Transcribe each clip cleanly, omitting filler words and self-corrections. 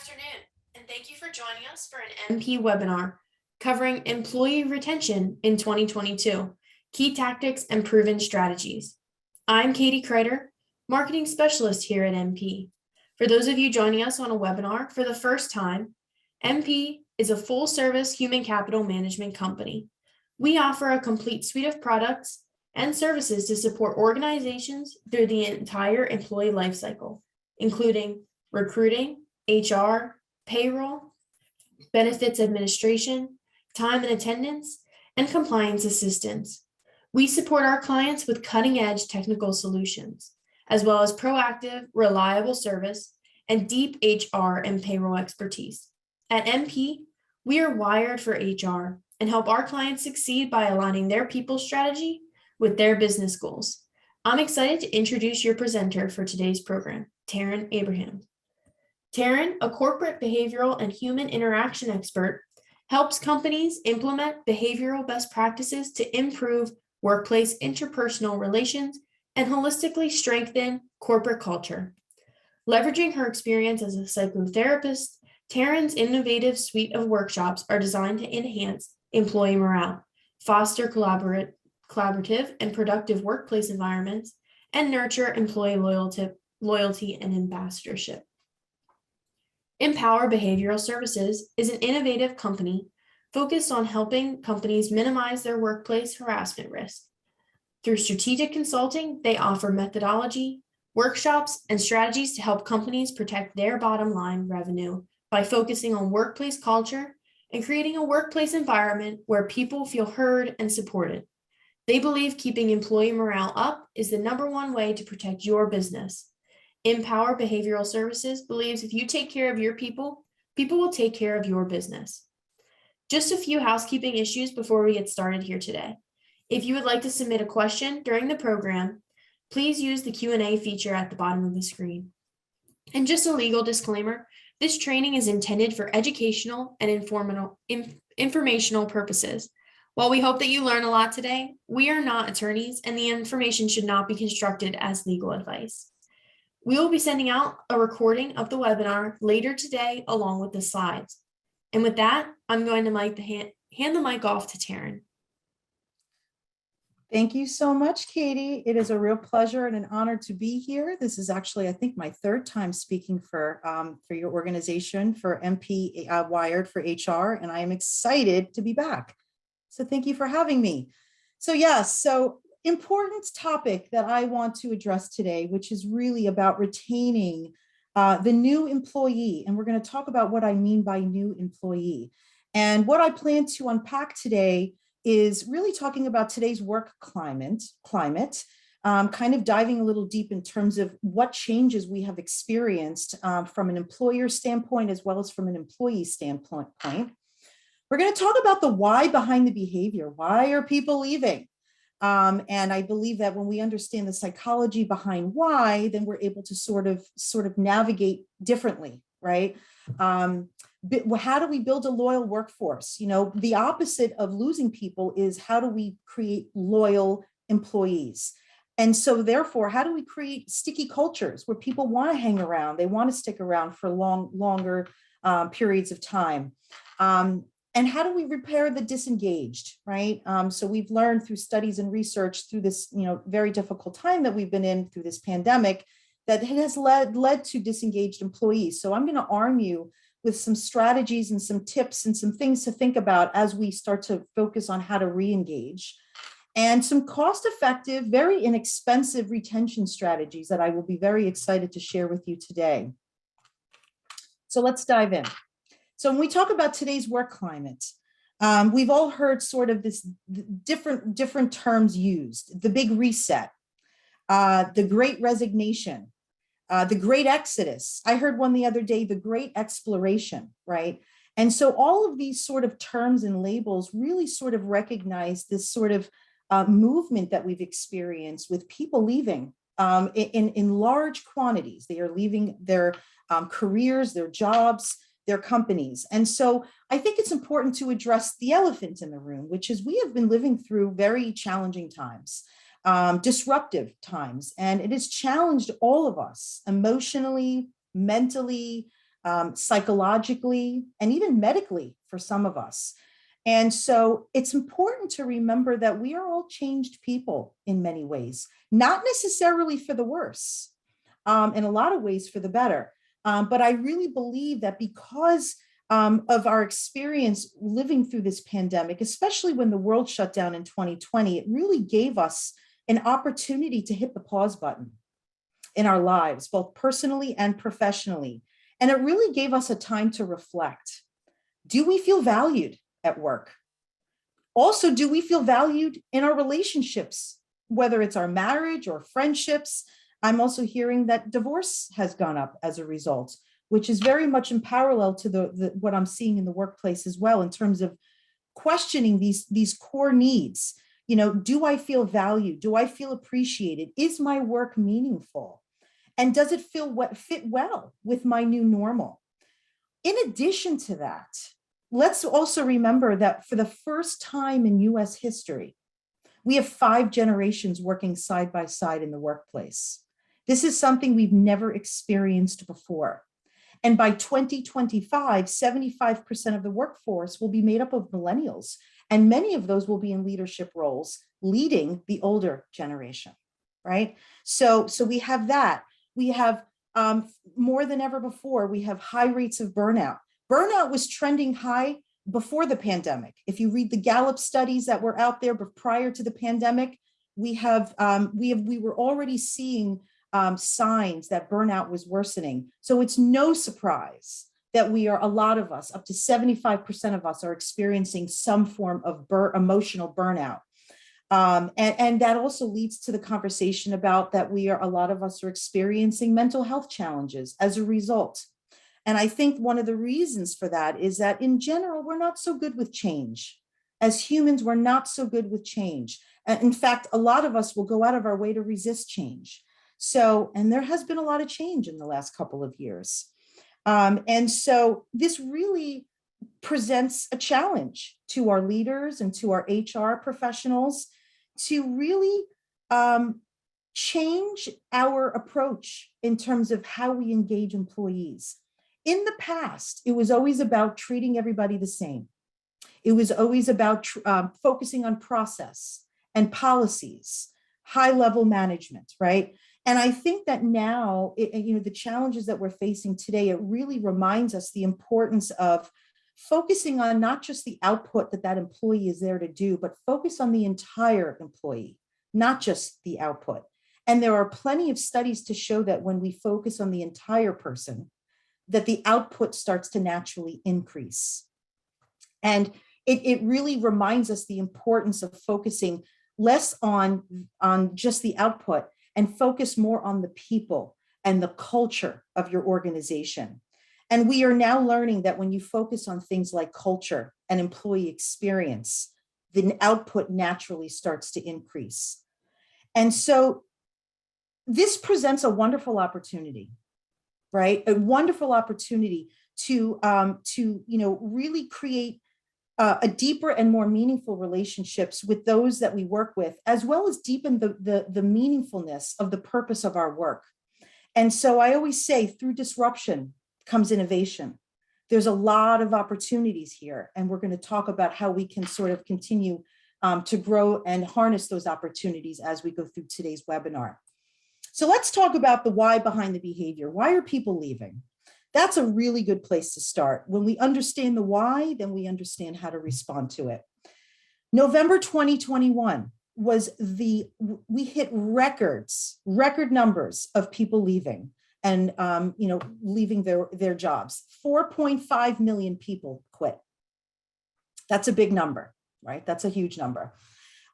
afternoon, and thank you for joining us for an MP webinar covering employee retention in 2022, key tactics and proven strategies. I'm Katie Kreider, marketing specialist here at MP. For those of you joining us on a webinar for the first time, MP is a full-service human capital management company. We offer a complete suite of products and services to support organizations through the entire employee lifecycle, including recruiting, HR, payroll, benefits administration, time and attendance, and compliance assistance. We support our clients with cutting-edge technical solutions, as well as proactive, reliable service and deep HR and payroll expertise. At MP, we are wired for HR and help our clients succeed by aligning their people strategy with their business goals. I'm excited to introduce your presenter for today's program, Taryn Abrahams. Taryn, a corporate behavioral and human interaction expert, helps companies implement behavioral best practices to improve workplace interpersonal relations and holistically strengthen corporate culture. Leveraging her experience as a psychotherapist, Taryn's innovative suite of workshops are designed to enhance employee morale, foster collaborative and productive workplace environments, and nurture employee loyalty and ambassadorship. Empower Behavioral Services is an innovative company focused on helping companies minimize their workplace harassment risk. Through strategic consulting, they offer methodology, workshops, and strategies to help companies protect their bottom line revenue by focusing on workplace culture and creating a workplace environment where people feel heard and supported. They believe keeping employee morale up is the #1 way to protect your business. Empower Behavioral Services believes if you take care of your people, people will take care of your business. Just a few housekeeping issues before we get started here today. If you would like to submit a question during the program, please use the Q&A feature at the bottom of the screen. And just a legal disclaimer, this training is intended for educational and informational purposes. While we hope that you learn a lot today, we are not attorneys and the information should not be construed as legal advice. We will be sending out a recording of the webinar later today along with the slides. And with that, I'm going to hand the mic off to Taryn. Thank you so much, Katie. It is a real pleasure and an honor to be here. This is actually, I think, my 3rd time speaking for your organization, for MP Wired for HR, and I am excited to be back. So thank you for having me. So yes, important topic that I want to address today, which is really about retaining the new employee. And we're going to talk about what I mean by new employee. And what I plan to unpack today is really talking about today's work climate, kind of diving a little deep in terms of what changes we have experienced from an employer standpoint, as well as from an employee standpoint. We're going to talk about the why behind the behavior. Why are people leaving? And I believe that when we understand the psychology behind why, then we're able to sort of navigate differently, right? How do we build a loyal workforce? You know, the opposite of losing people is how do we create loyal employees? And so therefore, how do we create sticky cultures where people want to hang around? They want to stick around for longer periods of time. And how do we repair the disengaged, right? So we've learned through studies and research through this, very difficult time that we've been in through this pandemic, that it has led to disengaged employees. So I'm going to arm you with some strategies and some tips and some things to think about as we start to focus on how to re-engage, and some cost-effective, very inexpensive retention strategies that I will be very excited to share with you today. So let's dive in. So when we talk about today's work climate, we've all heard sort of this different terms used: the big reset, the Great Resignation, the Great Exodus. I heard one the other day, the Great Exploration, right? And so all of these sort of terms and labels really sort of recognize this sort of movement that we've experienced with people leaving in large quantities. They are leaving their careers, their jobs, their companies. And so I think it's important to address the elephant in the room, which is we have been living through very challenging times. Disruptive times, and it has challenged all of us emotionally, mentally, psychologically, and even medically for some of us. And so it's important to remember that we are all changed people in many ways, not necessarily for the worse, in a lot of ways for the better. But I really believe that because of our experience living through this pandemic, especially when the world shut down in 2020, it really gave us an opportunity to hit the pause button in our lives, both personally and professionally. And it really gave us a time to reflect. Do we feel valued at work? Also, do we feel valued in our relationships, whether it's our marriage or friendships? I'm also hearing that divorce has gone up as a result, which is very much in parallel to what I'm seeing in the workplace as well, in terms of questioning these core needs. You know, do I feel valued? Do I feel appreciated? Is my work meaningful? And does it fit well with my new normal? In addition to that, let's also remember that for the first time in US history, we have 5 generations working side by side in the workplace. This is something we've never experienced before. And by 2025, 75% of the workforce will be made up of millennials, and many of those will be in leadership roles, leading the older generation, right? So we have that. We have more than ever before, we have high rates of burnout. Burnout was trending high before the pandemic. If you read the Gallup studies that were out there prior to the pandemic, we were already seeing signs that burnout was worsening. So it's no surprise that a lot of us, up to 75% of us, are experiencing some form of emotional burnout. And that also leads to the conversation about that a lot of us are experiencing mental health challenges as a result. And I think one of the reasons for that is that in general, we're not so good with change. As humans, we're not so good with change. In fact, a lot of us will go out of our way to resist change. So, and there has been a lot of change in the last couple of years. And so this really presents a challenge to our leaders and to our HR professionals to really change our approach in terms of how we engage employees. In the past, it was always about treating everybody the same. It was always about focusing on process and policies, high-level management, right? And I think that now, the challenges that we're facing today, it really reminds us the importance of focusing on not just the output that employee is there to do, but focus on the entire employee, not just the output. And there are plenty of studies to show that when we focus on the entire person, that the output starts to naturally increase. And it really reminds us the importance of focusing less on just the output and focus more on the people and the culture of your organization. And we are now learning that when you focus on things like culture and employee experience, the output naturally starts to increase. And so this presents a wonderful opportunity, right? A wonderful opportunity to really create a deeper and more meaningful relationships with those that we work with, as well as deepen the meaningfulness of the purpose of our work. And so I always say, through disruption comes innovation. There's a lot of opportunities here, and we're going to talk about how we can sort of continue to grow and harness those opportunities as we go through today's webinar. So let's talk about the why behind the behavior. Why are people leaving? That's a really good place to start. When we understand the why, then we understand how to respond to it. November 2021 was we hit record numbers of people leaving and leaving their jobs. 4.5 million people quit. That's a big number, right? That's a huge number.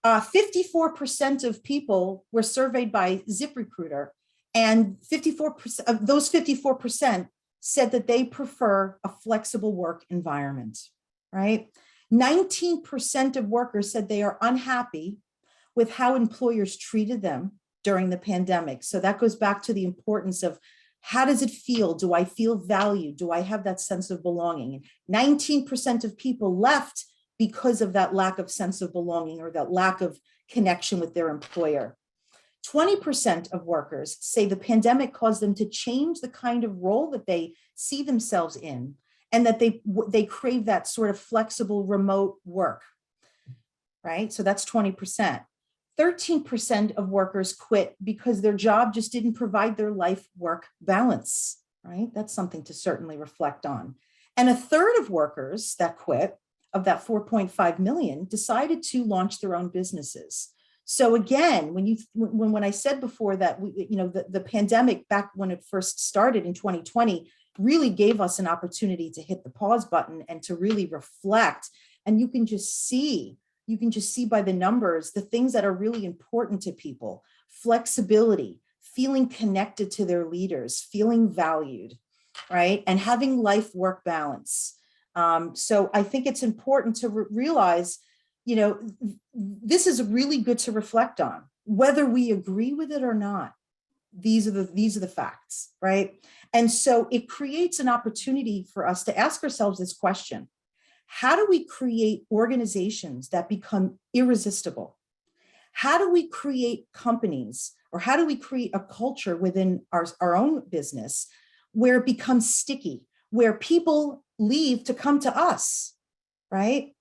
54% of people were surveyed by ZipRecruiter, and 54% of those 54% said that they prefer a flexible work environment, right? 19% of workers said they are unhappy with how employers treated them during the pandemic. So that goes back to the importance of, how does it feel? Do I feel valued? Do I have that sense of belonging? 19% of people left because of that lack of sense of belonging or that lack of connection with their employer. 20% of workers say the pandemic caused them to change the kind of role that they see themselves in, and that they crave that sort of flexible remote work, right? So that's 20%. 13% of workers quit because their job just didn't provide their life-work balance, right? That's something to certainly reflect on. And a third of workers that quit, of that 4.5 million, decided to launch their own businesses. So again, when I said before that the pandemic back when it first started in 2020 really gave us an opportunity to hit the pause button and to really reflect. And you can just see by the numbers the things that are really important to people: flexibility, feeling connected to their leaders, feeling valued, right, and having life-work balance. So I think it's important to realize, this is really good to reflect on, whether we agree with it or not. These are the facts, right? And so it creates an opportunity for us to ask ourselves this question: how do we create organizations that become irresistible? How do we create companies, or how do we create a culture within our own business where it becomes sticky, where people leave to come to us, right?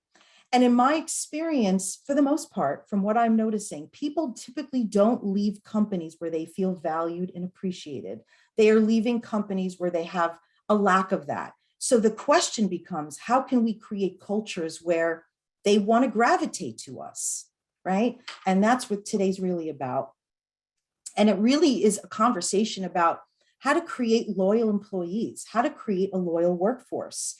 And in my experience, for the most part, from what I'm noticing, people typically don't leave companies where they feel valued and appreciated. They are leaving companies where they have a lack of that. So the question becomes, how can we create cultures where they want to gravitate to us, right? And that's what today's really about. And it really is a conversation about how to create loyal employees, how to create a loyal workforce.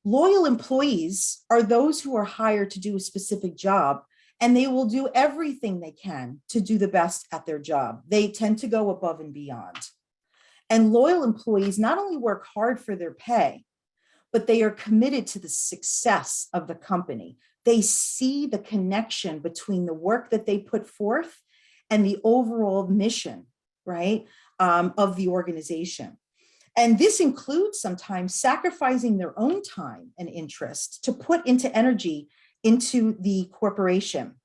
Loyal employees are those who are hired to do a specific job, and they will do everything they can to do the best at their job. They tend to go above and beyond. And loyal employees not only work hard for their pay, but they are committed to the success of the company. They see the connection between the work that they put forth and the overall mission, right, of the organization. And this includes sometimes sacrificing their own time and interest to put into energy into the corporation.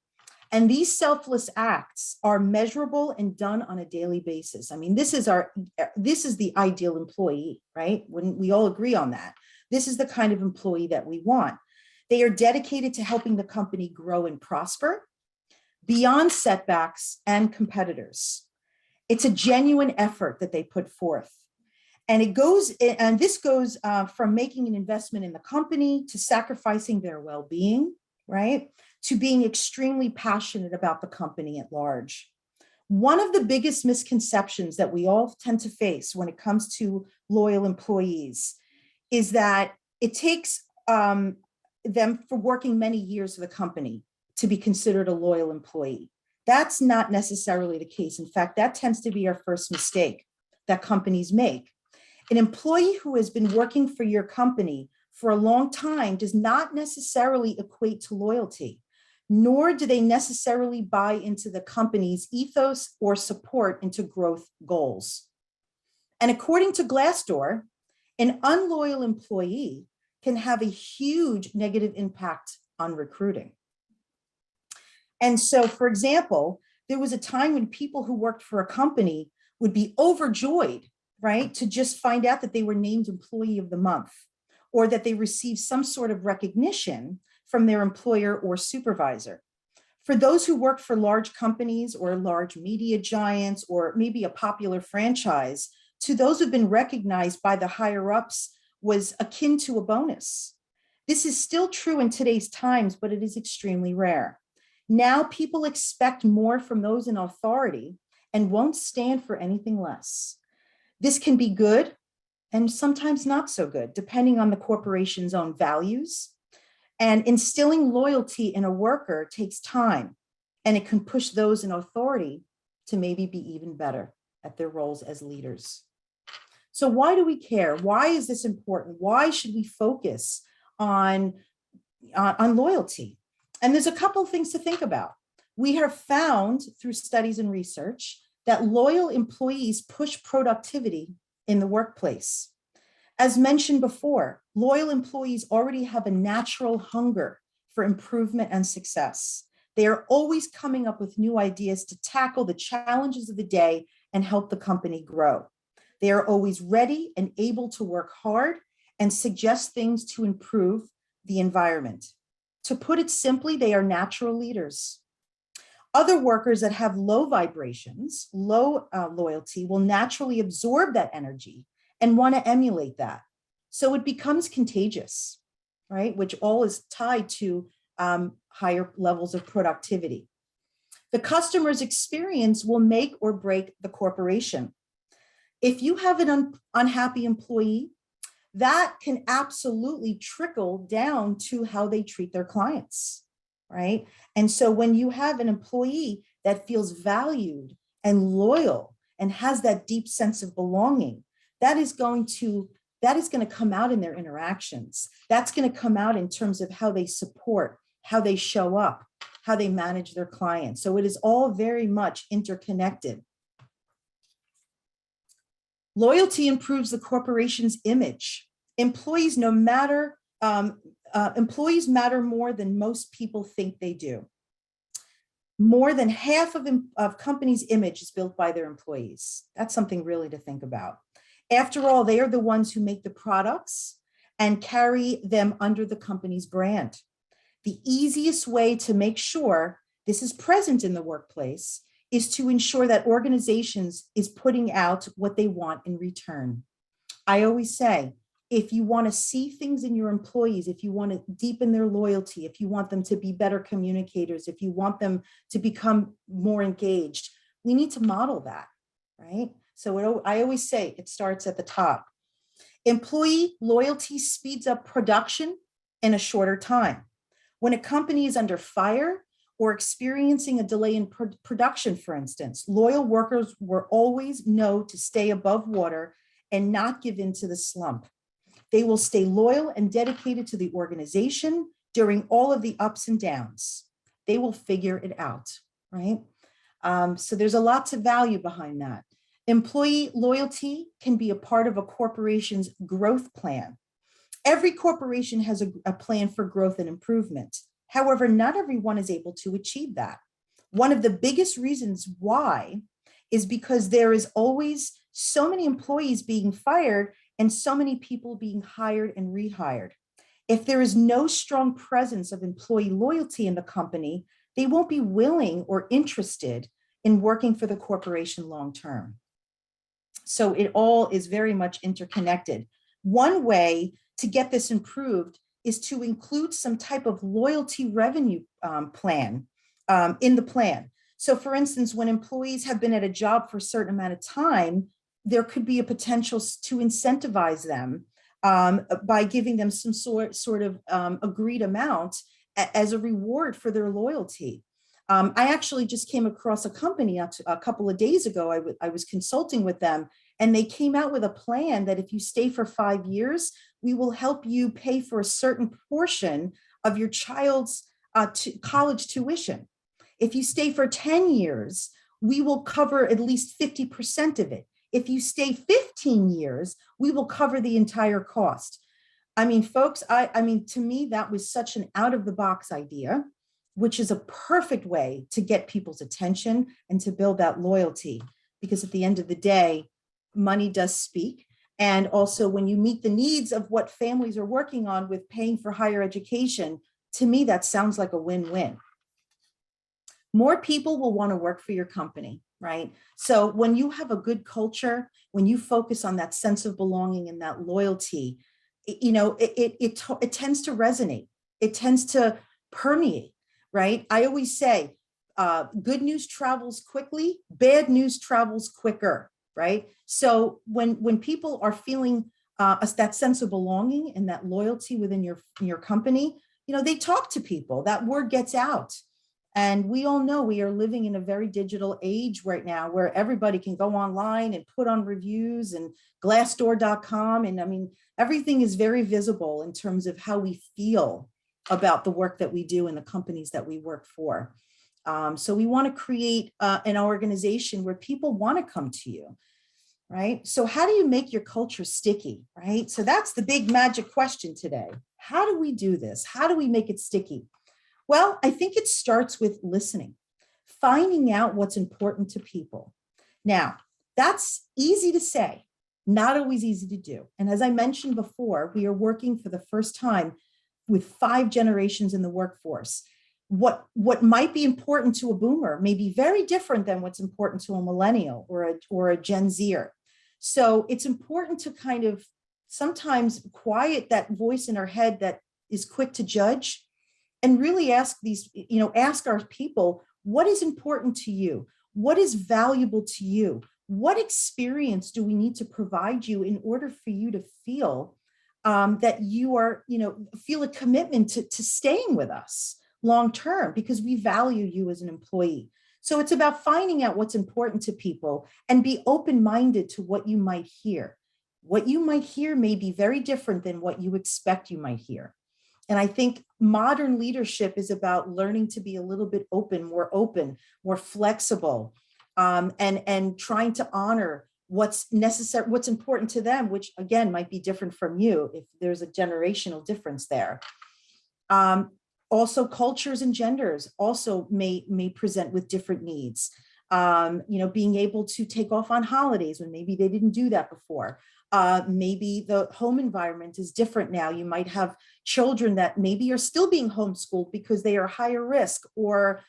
And these selfless acts are measurable and done on a daily basis. I mean, this is the ideal employee, right? Wouldn't we all agree on that? This is the kind of employee that we want. They are dedicated to helping the company grow and prosper beyond setbacks and competitors. It's a genuine effort that they put forth. And this goes from making an investment in the company to sacrificing their well-being, right, to being extremely passionate about the company at large. One of the biggest misconceptions that we all tend to face when it comes to loyal employees is that it takes them for working many years for the company to be considered a loyal employee. That's not necessarily the case. In fact, that tends to be our first mistake that companies make. An employee who has been working for your company for a long time does not necessarily equate to loyalty, nor do they necessarily buy into the company's ethos or support into growth goals. And according to Glassdoor, an unloyal employee can have a huge negative impact on recruiting. And so, for example, there was a time when people who worked for a company would be overjoyed, right, to just find out that they were named Employee of the Month, or that they received some sort of recognition from their employer or supervisor. For those who work for large companies or large media giants, or maybe a popular franchise, to those who've been recognized by the higher ups was akin to a bonus. This is still true in today's times, but it is extremely rare. Now people expect more from those in authority and won't stand for anything less. This can be good and sometimes not so good, depending on the corporation's own values. And instilling loyalty in a worker takes time, and it can push those in authority to maybe be even better at their roles as leaders. So why do we care? Why is this important? Why should we focus on loyalty? And there's a couple of things to think about. We have found through studies and research that loyal employees push productivity in the workplace. As mentioned before, loyal employees already have a natural hunger for improvement and success. They are always coming up with new ideas to tackle the challenges of the day and help the company grow. They are always ready and able to work hard and suggest things to improve the environment. To put it simply, they are natural leaders. Other workers that have low vibrations, low loyalty, will naturally absorb that energy and want to emulate that. So it becomes contagious, right? Which all is tied to higher levels of productivity. The customer's experience will make or break the corporation. If you have an unhappy employee, that can absolutely trickle down to how they treat their clients, right? And so when you have an employee that feels valued and loyal and has that deep sense of belonging, that is going to come out in their interactions. That's going to come out in terms of how they support, how they show up, how they manage their clients. So it is all very much interconnected. Loyalty improves the corporation's image. Employees matter more than most people think they do. More than half of companies' image is built by their employees. That's something really to think about. After all, they are the ones who make the products and carry them under the company's brand. The easiest way to make sure this is present in the workplace is to ensure that organizations is putting out what they want in return. I always say, if you want to see things in your employees, if you want to deepen their loyalty, if you want them to be better communicators, if you want them to become more engaged, we need to model that, right? So I always say it starts at the top. Employee loyalty speeds up production in a shorter time. When a company is under fire or experiencing a delay in production, for instance, loyal workers will always know to stay above water and not give in to the slump. They will stay loyal and dedicated to the organization during all of the ups and downs. They will figure it out, right? So there's a lot to value behind that. Employee loyalty can be a part of a corporation's growth plan. Every corporation has a plan for growth and improvement. However, not everyone is able to achieve that. One of the biggest reasons why is because there is always so many employees being fired and so many people being hired and rehired. If there is no strong presence of employee loyalty in the company, they won't be willing or interested in working for the corporation long term. So it all is very much interconnected. One way to get this improved is to include some type of loyalty revenue plan in the plan. So for instance, when employees have been at a job for a certain amount of time, there could be a potential to incentivize them by giving them some sort of agreed amount as a reward for their loyalty. I actually just came across a company a couple of days ago. I was consulting with them, and they came out with a plan that if you stay for 5 years, we will help you pay for a certain portion of your child's college tuition. If you stay for 10 years, we will cover at least 50% of it. If you stay 15 years, we will cover the entire cost. I mean, folks, I mean, to me, that was such an out of the box idea, which is a perfect way to get people's attention and to build that loyalty. Because at the end of the day, money does speak. And also when you meet the needs of what families are working on with paying for higher education, to me, that sounds like a win-win. More people will want to work for your company, right? So when you have a good culture, when you focus on that sense of belonging and that loyalty, it tends to resonate. It tends to permeate, right? I always say, good news travels quickly, bad news travels quicker, right? So when people are feeling that sense of belonging and that loyalty within your company, they talk to people, that word gets out. And we all know we are living in a very digital age right now where everybody can go online and put on reviews and glassdoor.com. And I mean, everything is very visible in terms of how we feel about the work that we do and the companies that we work for. So we want to create an organization where people want to come to you, right? So how do you make your culture sticky, right? So that's the big magic question today. How do we do this? How do we make it sticky? Well, I think it starts with listening, finding out what's important to people. Now, that's easy to say, not always easy to do. And as I mentioned before, we are working for the first time with 5 generations in the workforce. What might be important to a boomer may be very different than what's important to a millennial or a Gen Zer. So it's important to kind of sometimes quiet that voice in our head that is quick to judge and really ask ask our people, what is important to you? What is valuable to you? What experience do we need to provide you in order for you to feel that you are, feel a commitment to staying with us long term because we value you as an employee. So it's about finding out what's important to people and be open-minded to what you might hear. What you might hear may be very different than what you expect you might hear. And I think modern leadership is about learning to be a little bit open, more flexible, and trying to honor what's necessary, what's important to them, which again might be different from you if there's a generational difference there. Also, cultures and genders also may present with different needs. Being able to take off on holidays when maybe they didn't do that before. Maybe the home environment is different now. You might have children that maybe are still being homeschooled because they are higher risk, or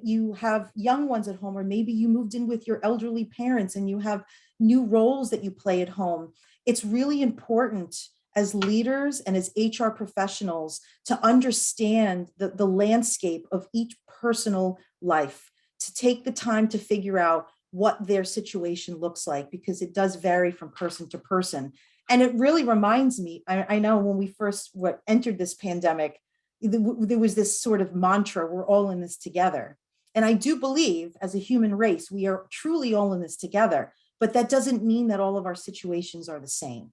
you have young ones at home, or maybe you moved in with your elderly parents and you have new roles that you play at home. It's really important as leaders and as HR professionals to understand the landscape of each personal life, to take the time to figure out what their situation looks like, because it does vary from person to person. And it really reminds me, I know when we first entered this pandemic, there was this sort of mantra, we're all in this together. And I do believe as a human race, we are truly all in this together, but that doesn't mean that all of our situations are the same,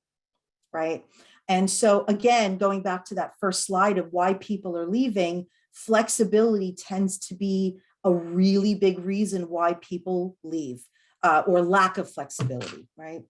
right? And so again, going back to that first slide of why people are leaving, flexibility tends to be a really big reason why people leave, or lack of flexibility, right?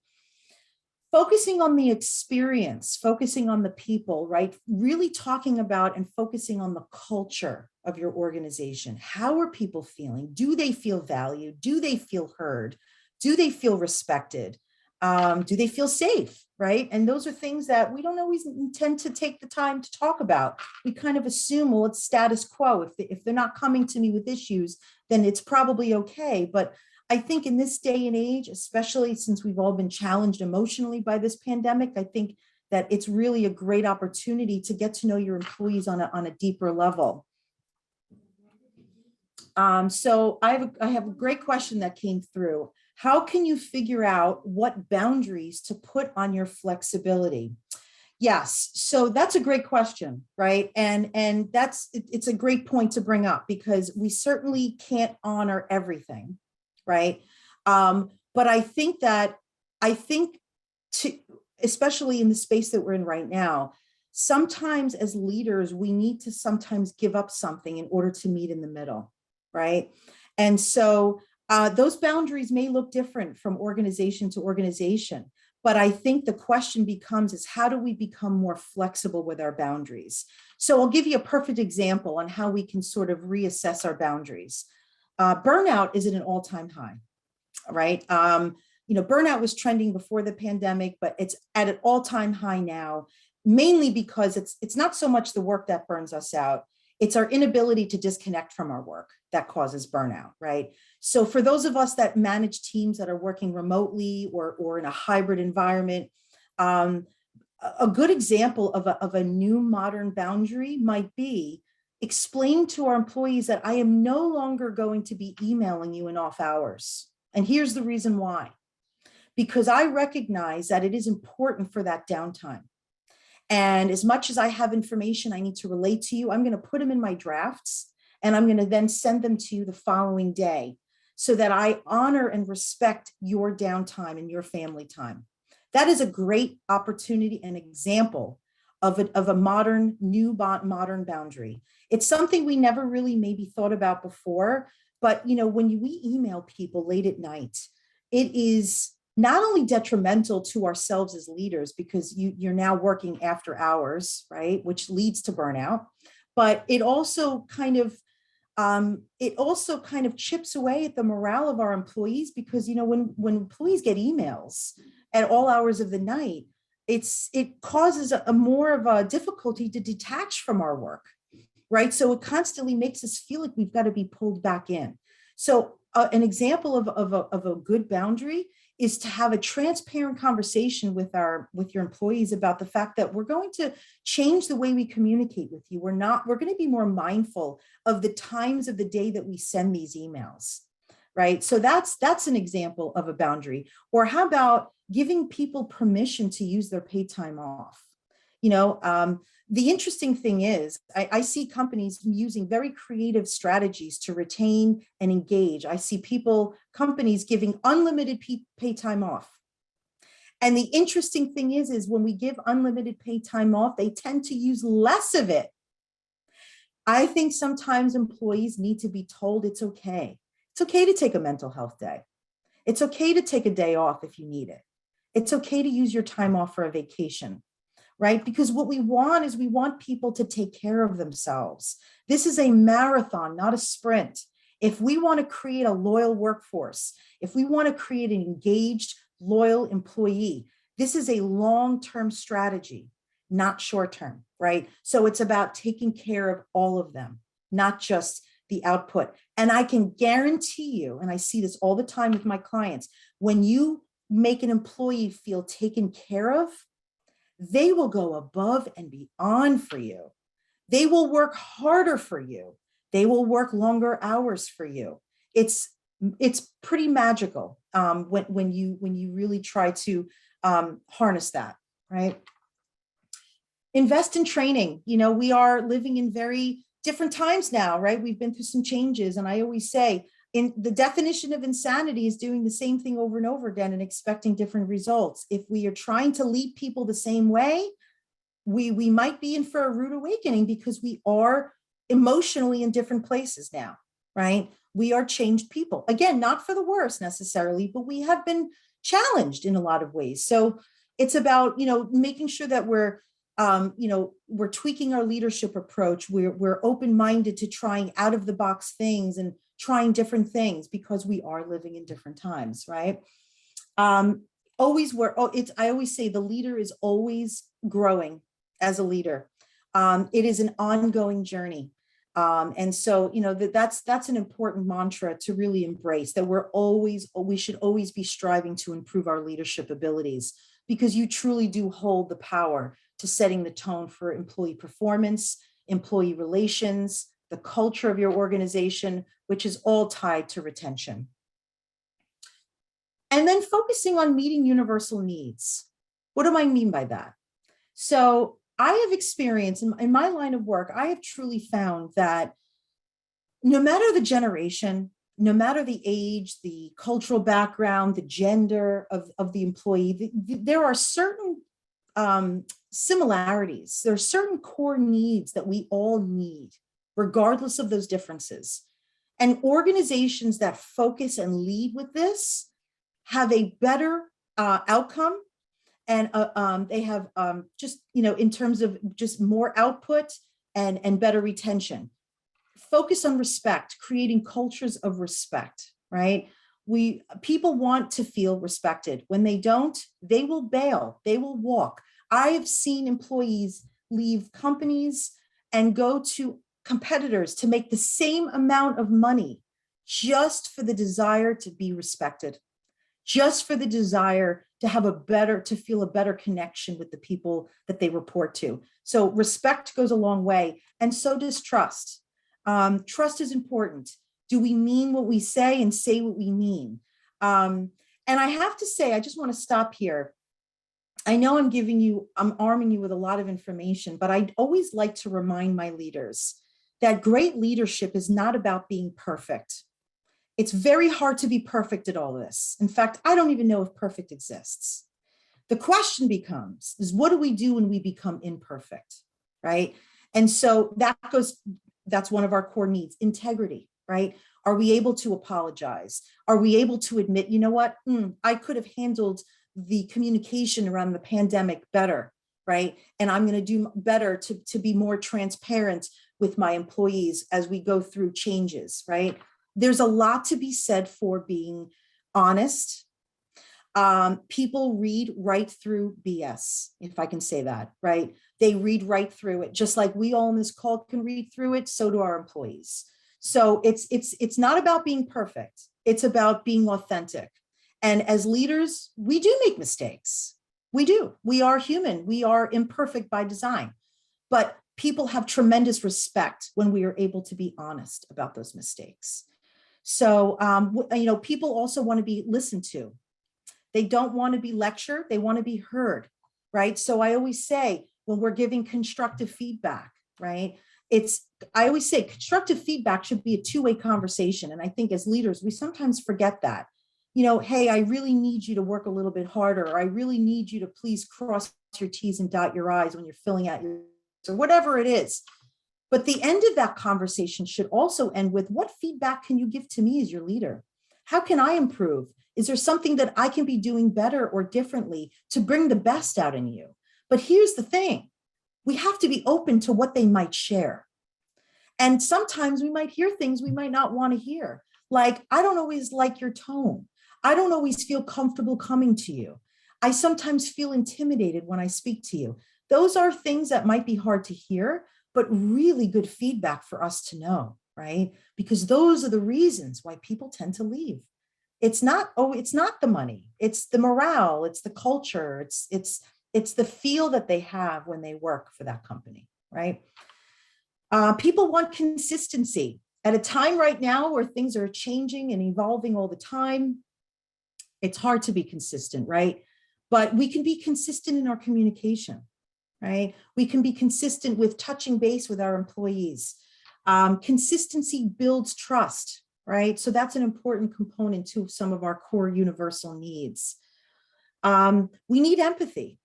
Focusing on the experience, focusing on the people, right? Really talking about and focusing on the culture of your organization. How are people feeling? Do they feel valued? Do they feel heard? Do they feel respected? Do they feel safe, right? And those are things that we don't always intend to take the time to talk about. We kind of assume, well, it's status quo. If they're not coming to me with issues, then it's probably okay. But I think in this day and age, especially since we've all been challenged emotionally by this pandemic, I think that it's really a great opportunity to get to know your employees on a deeper level. So I have a great question that came through. How can you figure out what boundaries to put on your flexibility? Yes, so that's a great question, right? And it's a great point to bring up, because we certainly can't honor everything, right? But I think especially in the space that we're in right now, sometimes as leaders, we need to sometimes give up something in order to meet in the middle, right? And so those boundaries may look different from organization to organization, but I think the question becomes is how do we become more flexible with our boundaries? So I'll give you a perfect example on how we can sort of reassess our boundaries. Burnout is at an all-time high, right? Burnout was trending before the pandemic, but it's at an all-time high now, mainly because it's not so much the work that burns us out, it's our inability to disconnect from our work that causes burnout, right? So for those of us that manage teams that are working remotely or in a hybrid environment, a good example of a new modern boundary might be explain to our employees that I am no longer going to be emailing you in off hours. And here's the reason why. Because I recognize that it is important for that downtime. And as much as I have information I need to relate to you, I'm going to put them in my drafts and I'm going to then send them to you the following day so that I honor and respect your downtime and your family time. That is a great opportunity and example of a modern boundary. It's something we never really maybe thought about before, but when we email people late at night, it is not only detrimental to ourselves as leaders because you're now working after hours, right? Which leads to burnout. but it also kind of chips away at the morale of our employees, because, when employees get emails at all hours of the night, it causes a more of a difficulty to detach from our work, right? So it constantly makes us feel like we've got to be pulled back in. So an example of a good boundary is to have a transparent conversation with your employees about the fact that we're going to change the way we communicate with you. We're going to be more mindful of the times of the day that we send these emails, right? So that's an example of a boundary. Or how about giving people permission to use their paid time off? The interesting thing is I see companies using very creative strategies to retain and engage. I see companies giving unlimited paid time off. And the interesting thing is when we give unlimited paid time off, they tend to use less of it. I think sometimes employees need to be told it's okay. It's okay to take a mental health day. It's okay to take a day off if you need it. It's okay to use your time off for a vacation. Right? Because what we want people to take care of themselves. This is a marathon, not a sprint. If we want to create a loyal workforce, if we want to create an engaged, loyal employee, this is a long-term strategy, not short-term, right? So it's about taking care of all of them, not just the output. And I can guarantee you, and I see this all the time with my clients, when you make an employee feel taken care of, they will go above and beyond for you. They will work harder for you. They will work longer hours for you. It's pretty magical when you really try to harness that, right? Invest in training. We are living in very different times now, right? We've been through some changes, and I always say, in the definition of insanity is doing the same thing over and over again and expecting different results. If we are trying to lead people the same way, we might be in for a rude awakening, because we are emotionally in different places now, right? We are changed people. Again, not for the worse necessarily, but we have been challenged in a lot of ways. So it's about, making sure that we're tweaking our leadership approach. We're open-minded to trying out of the box things and trying different things, because we are living in different times, right? I always say the leader is always growing as a leader. It is an ongoing journey. And so, that's an important mantra to really embrace, that we should always be striving to improve our leadership abilities, because you truly do hold the power to setting the tone for employee performance, employee relations, the culture of your organization, which is all tied to retention. And then focusing on meeting universal needs. What do I mean by that? So I have experienced in my line of work, I have truly found that no matter the generation, no matter the age, the cultural background, the gender of the employee, there are certain similarities. There are certain core needs that we all need, regardless of those differences. And organizations that focus and lead with this have a better outcome, and they have in terms of just more output and better retention. Focus on respect, creating cultures of respect, right? People want to feel respected. When they don't, they will bail, they will walk. I have seen employees leave companies and go to competitors to make the same amount of money, just for the desire to be respected, just for the desire to feel a better connection with the people that they report to. So respect goes a long way, and so does trust. Trust is important. Do we mean what we say and say what we mean? And I have to say, I just want to stop here. I know I'm arming you with a lot of information, but I'd always like to remind my leaders that great leadership is not about being perfect. It's very hard to be perfect at all this. In fact, I don't even know if perfect exists. The question becomes, what do we do when we become imperfect, right? And so that's one of our core needs, integrity, right? Are we able to apologize? Are we able to admit, you know what, I could have handled the communication around the pandemic better, right? And I'm going to do better to be more transparent with my employees as we go through changes, right? There's a lot to be said for being honest. People read right through BS, if I can say that, right? They read right through it, just like we all in this call can read through it, so do our employees. So it's not about being perfect. It's about being authentic. And as leaders, we do make mistakes. We do. We are human. We are imperfect by design. But people have tremendous respect when we are able to be honest about those mistakes. So, people also want to be listened to. They don't want to be lectured. They want to be heard, right? So I always say when we're giving constructive feedback, right? I always say constructive feedback should be a two-way conversation. And I think as leaders, we sometimes forget that. Hey, I really need you to work a little bit harder, or I really need you to please cross your T's and dot your I's when you're filling out your, or whatever it is. But the end of that conversation should also end with, what feedback can you give to me as your leader? How can I improve? Is there something that I can be doing better or differently to bring the best out in you? But here's the thing. We have to be open to what they might share. And sometimes we might hear things we might not want to hear. Like, I don't always like your tone. I don't always feel comfortable coming to you. I sometimes feel intimidated when I speak to you. Those are things that might be hard to hear, but really good feedback for us to know, right? Because those are the reasons why people tend to leave. It's not the money. It's the morale. It's the culture. It's the feel that they have when they work for that company, right? People want consistency. At a time right now where things are changing and evolving all the time, it's hard to be consistent, right? But we can be consistent in our communication, right? We can be consistent with touching base with our employees. Consistency builds trust, right? So that's an important component to some of our core universal needs. We need empathy.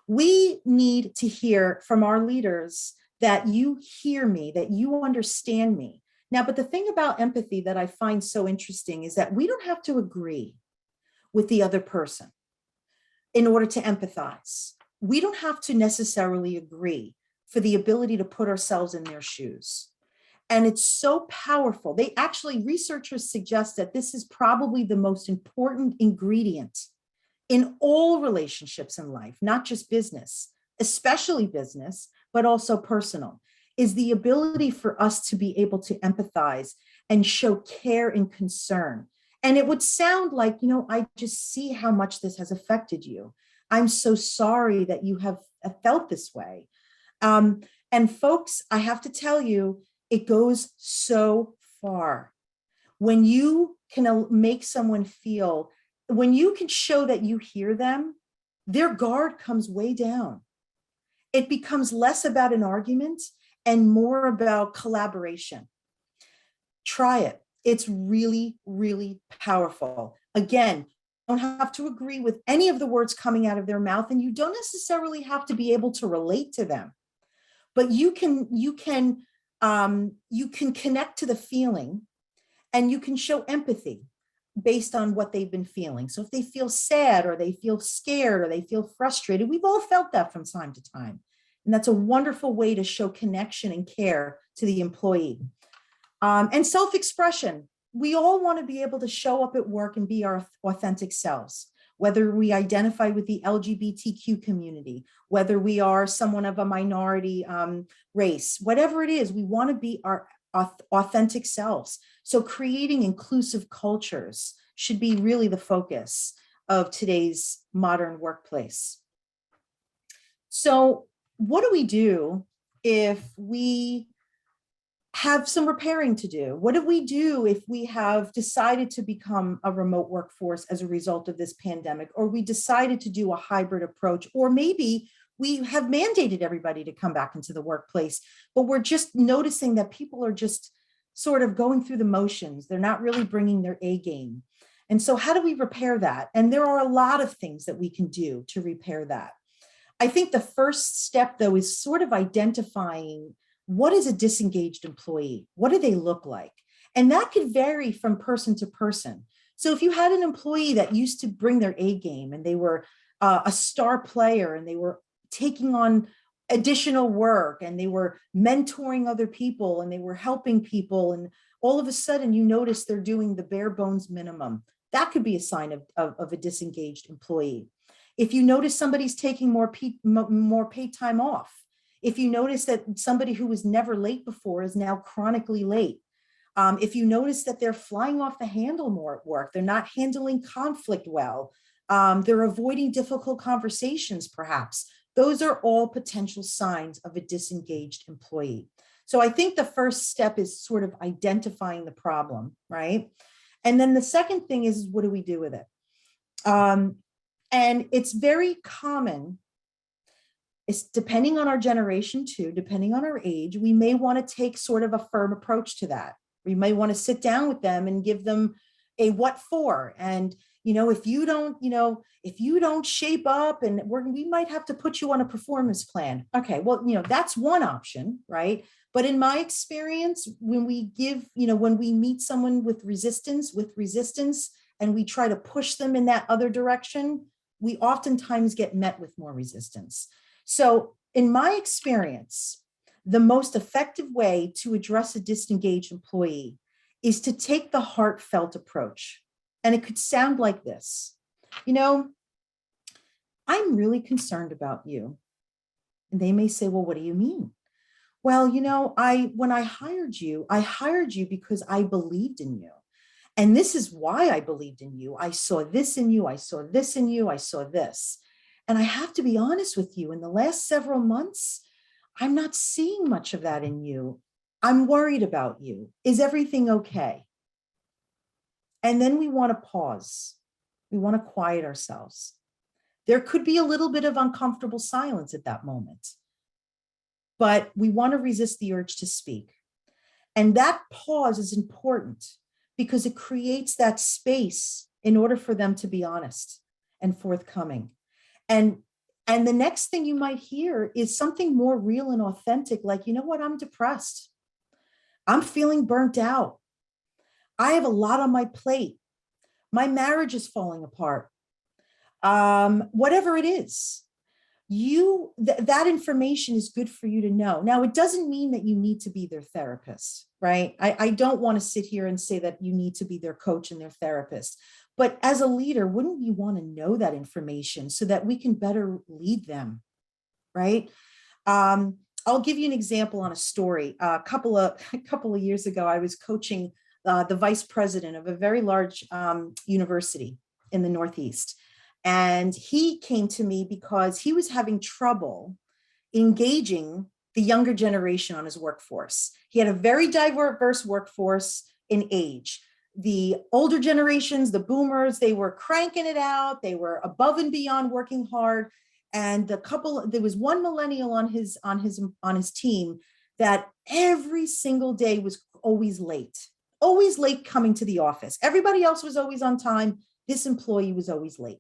We need to hear from our leaders that you hear me, that you understand me. Now, but the thing about empathy that I find so interesting is that we don't have to agree with the other person in order to empathize. We don't have to necessarily agree for the ability to put ourselves in their shoes. And it's so powerful. Researchers suggest that this is probably the most important ingredient in all relationships in life, not just business, especially business, but also personal, is the ability for us to be able to empathize and show care and concern. And it would sound like, I just see how much this has affected you. I'm so sorry that you have felt this way. And folks, I have to tell you, it goes so far. When you can make someone feel, when you can show that you hear them, their guard comes way down. It becomes less about an argument and more about collaboration. Try it. It's really, really powerful. Again, you don't have to agree with any of the words coming out of their mouth, and you don't necessarily have to be able to relate to them, but you can connect to the feeling, and you can show empathy based on what they've been feeling. So if they feel sad, or they feel scared, or they feel frustrated, we've all felt that from time to time. And that's a wonderful way to show connection and care to the employee. And self-expression. We all want to be able to show up at work and be our authentic selves, whether we identify with the LGBTQ community, whether we are someone of a minority race, whatever it is, we want to be our authentic selves. So creating inclusive cultures should be really the focus of today's modern workplace. So what do we do if we have some repairing to do? What do we do if we have decided to become a remote workforce as a result of this pandemic, or we decided to do a hybrid approach, or maybe we have mandated everybody to come back into the workplace, but we're just noticing that people are just sort of going through the motions. They're not really bringing their A game. And so how do we repair that? And there are a lot of things that we can do to repair that. I think the first step, though, is sort of identifying, what is a disengaged employee? What do they look like? And that could vary from person to person. So if you had an employee that used to bring their A game, and they were a star player, and they were taking on additional work, and they were mentoring other people, and they were helping people, and all of a sudden you notice they're doing the bare bones minimum. That could be a sign of a disengaged employee. If you notice somebody's taking more paid time off, if you notice that somebody who was never late before is now chronically late, if you notice that they're flying off the handle more at work, they're not handling conflict well, they're avoiding difficult conversations perhaps, those are all potential signs of a disengaged employee. So I think the first step is sort of identifying the problem, right? And then the second thing is, what do we do with it? And it's very common, it's depending on our generation too, depending on our age, we may want to take sort of a firm approach to that. We may want to sit down with them and give them a what for. And, if you don't shape up, and we might have to put you on a performance plan. Okay, well, that's one option, right? But in my experience, when we meet someone with resistance, and we try to push them in that other direction, we oftentimes get met with more resistance. So in my experience, the most effective way to address a disengaged employee is to take the heartfelt approach. And it could sound like this, I'm really concerned about you. And they may say, well, what do you mean? Well, when I hired you because I believed in you. And this is why I believed in you. I saw this in you. I saw this in you. I saw this. And I have to be honest with you, in the last several months, I'm not seeing much of that in you. I'm worried about you. Is everything okay? And then we want to pause. We want to quiet ourselves. There could be a little bit of uncomfortable silence at that moment, but we want to resist the urge to speak. And that pause is important because it creates that space in order for them to be honest and forthcoming. And the next thing you might hear is something more real and authentic, like, I'm depressed. I'm feeling burnt out. I have a lot on my plate. My marriage is falling apart. Whatever it is, that information is good for you to know. Now, it doesn't mean that you need to be their therapist, right? I don't want to sit here and say that you need to be their coach and their therapist. But as a leader, wouldn't you want to know that information so that we can better lead them, right? I'll give you an example on a story. A couple of years ago, I was coaching the vice president of a very large university in the Northeast. And he came to me because he was having trouble engaging the younger generation on his workforce. He had a very diverse workforce in age. The older generations, the boomers, they were cranking it out. They were above and beyond working hard. And there was one millennial on his team that every single day was always late coming to the office. Everybody else was always on time. This employee was always late.